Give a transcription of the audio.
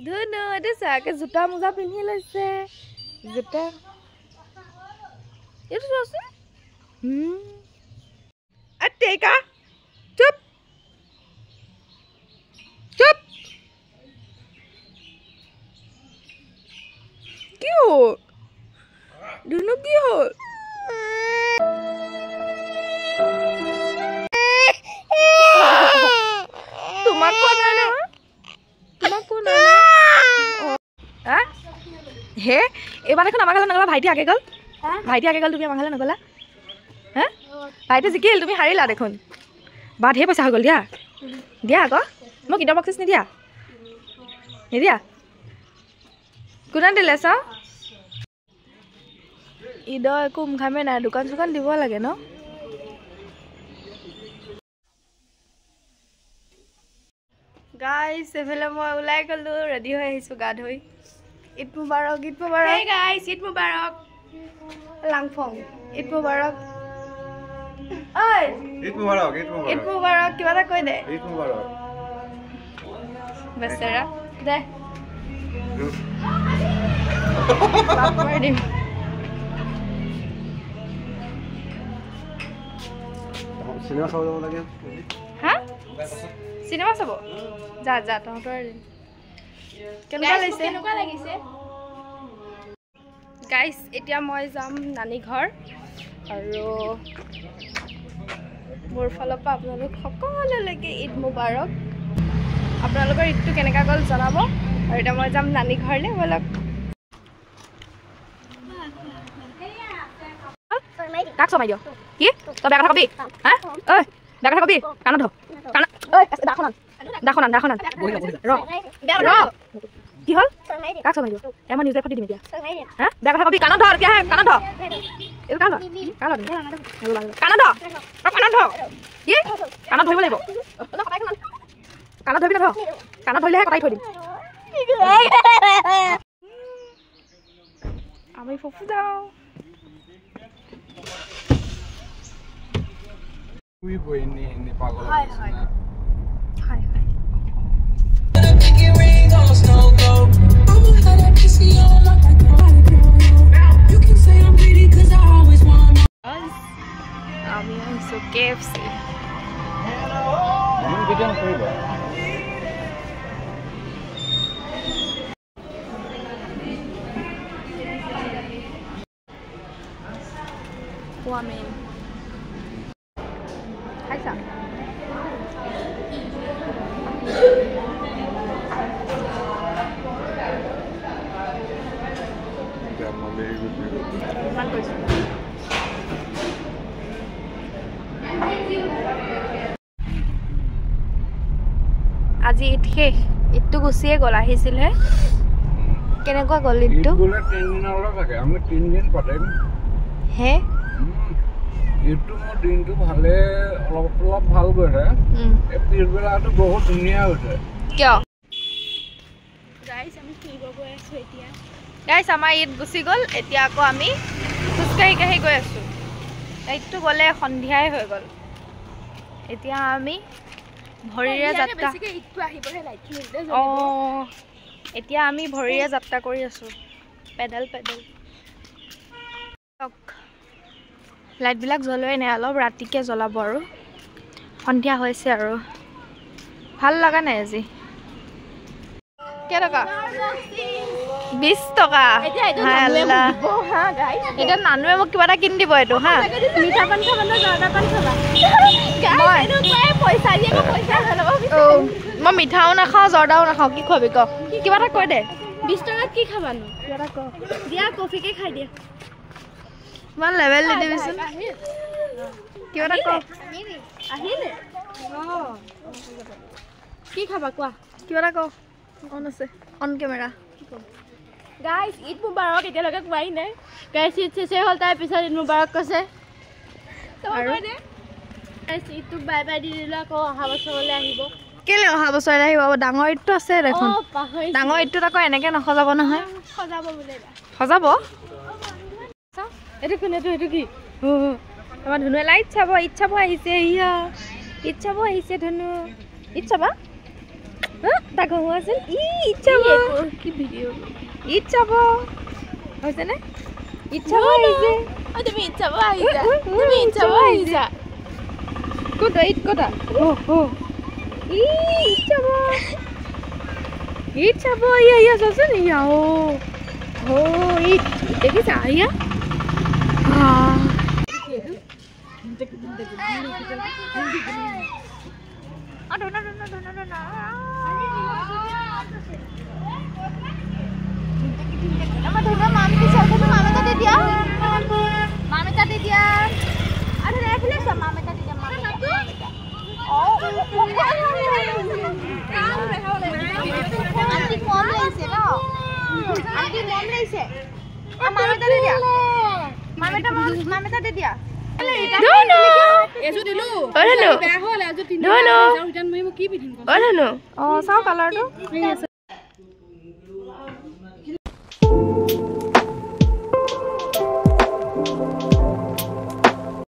ধুনু এইটো চাকে জোতা মোজা পিন্ধি লৈছে জোতা এইটো চোৱাচোন টেকা চুপ চুপ কি হ'ল ধুনু কি হ'ল তোমাক কোৱা নাই নহয় তোমাক কোৱা নাই হে এইবাৰ দেখোন আমাৰ ঘৰলৈ নগলা ভাইটি আগে গ'ল তুমি আমাৰ ঘৰলৈ নগলা হা ভাইটি জিকিল তুমি হাৰিলা দেখোন বা ঢেৰ পইচা হৈ গ'ল দিয়া আকৌ মোক কিতাপ বক্সিছ নিদিয়া কোনে দিলে চাওঁ ঈদৰ একো মুখামে নাই দোকান চোকান দিব লাগে ন গাইছ এফালে মই ওলাই গ'লো ৰেডি হৈ আহিছোঁ গা ধুই ঈদ মুবাৰক হে গাইছ ঈদ মুবাৰক লাংফং ঈদ মুবাৰক ঐ ঈদ মুবাৰক কিবা এটা কৈ দে ঈদ মুবাৰক বেচেৰা দে বাপৰে দিম চিনেমা চাব যাব লাগে হা চিনেমা চাব যা তহঁতৰ কেনেকুৱা লাগিছে গাইছ এতিয়া মই যাম নানী ঘৰ আৰু মোৰ ফালৰ পৰা আপোনালোক সকলোলৈকে ঈদ মুবাৰক আপোনালোকৰ ঈদটো কেনেকুৱা গ'ল জনাব আৰু এতিয়া মই যাম নানী ঘৰলৈ ব'লক কাক চমাই দিয় কি তই বেয়া কথা কবি হা ঐ বেয়া কথা কবি কাণত ধৰ কাণত ঐ দাখন ৰ কি হ'ল কাক চমাই দিয় মই নিউজে ফাটি দিম এতিয়া হা বেয়া কথা কবি কাণত ধৰ এতিয়া কাণত ধৰ এইটো কাণত ধৰ কি কাণত ধৰিব লাগিব কাণত ধৰিবি নধৰ কাণত ধৰিলেহে কটাই থৈ দিম আমি ফুফু যাওঁ আমি আহিছোঁ KFC Woman. Hi, Sam. আজি ঈদ শেষ ঈদটো গুচিয়ে গ'ল আহিছিলহে কেনেকুৱা গ'ল ঈদটো বোলে 3 দিনলৈ থাকে আমি 3 দিন পাতিম হে ঈদটো মোৰ দিনটো ভালে অলপ ভাল গৈছে এই পিছবেলাটো বহুত ধুনীয়া হৈছে কিয় গাইছ আমি ফুৰিব গৈ আছো এতিয়া গাইছ আমাৰ ঈদ গুচি গ'ল এতিয়া আকৌ আমি খোজকাঢ়ি গৈ আছো ঈদটো গ'লে সন্ধিয়াই হৈ গ'ল এতিয়া আমি ভৰিৰে যাত্ৰা এতিয়া আমি ভৰিৰে যাত্ৰা কৰি আছো পেডেল লাইটবিলাক জ্বলোৱাই নাই অলপ ৰাতিকে জ্বলাব আৰু সন্ধিয়া হৈছে আৰু ভাল লগা নাই আজি কেইটকা 20 টকা এতিয়া নানুৱে মোক কিবা এটা কিনি দিব এইটো হা মিঠা পান খাবা না জৰ্দা পান খাবা মই মিঠাও নাখাওঁ জৰ্দাও নাখাওঁ কি খুৱাবি ক কিবা এটা কৈ দে 20 টকাত কি খাবানো কিবা এটা ক দিয়া কফিকে খাই দিয়া ইমান লেভেল দি দিবিচোন কিবা এটা ক আহিলে কি খাবা কোৱা কিবা এটা ক অন আছে অন কেমেৰা গাইছ ঈদ মুবাৰক এতিয়ালৈকে কোৱাই নাই গাইছ ঈদ চেছে হ'ল তাৰ পিছত ঈদ মুবাৰক কৈছে আৰু ঈদটোক বাই বাই দি দিলোঁ আকৌ অহা বছৰলৈ আহিব কেলে অহা বছৰলৈ আহিব ডাঙৰ ঈদটো আছে দেখোন ডাঙৰ ঈদটোত আকৌ এনেকৈ নসজাব নহয় সজাব বোলে সজাব এইটো কোন এইটো কি আমাৰ ধুনুৱে লাইট চাব ঈদ চাব আহিছে ঈদ চাব আহিছে ধুনু ঈদ চাবা তাক হোৱাছিল ইচ্ছা কি ভিডিঅ' ইচ্ছা হৈছে নে ইচ্ছা আহিছে তুমি ইচ্ছা আহিছা তুমি ইচ্ছা আহিছা কোটা ইট কোটা ইচ্ছা ইয়া চলছে নি ইট দেখিছা ইয়া চাওঁ কালাৰটো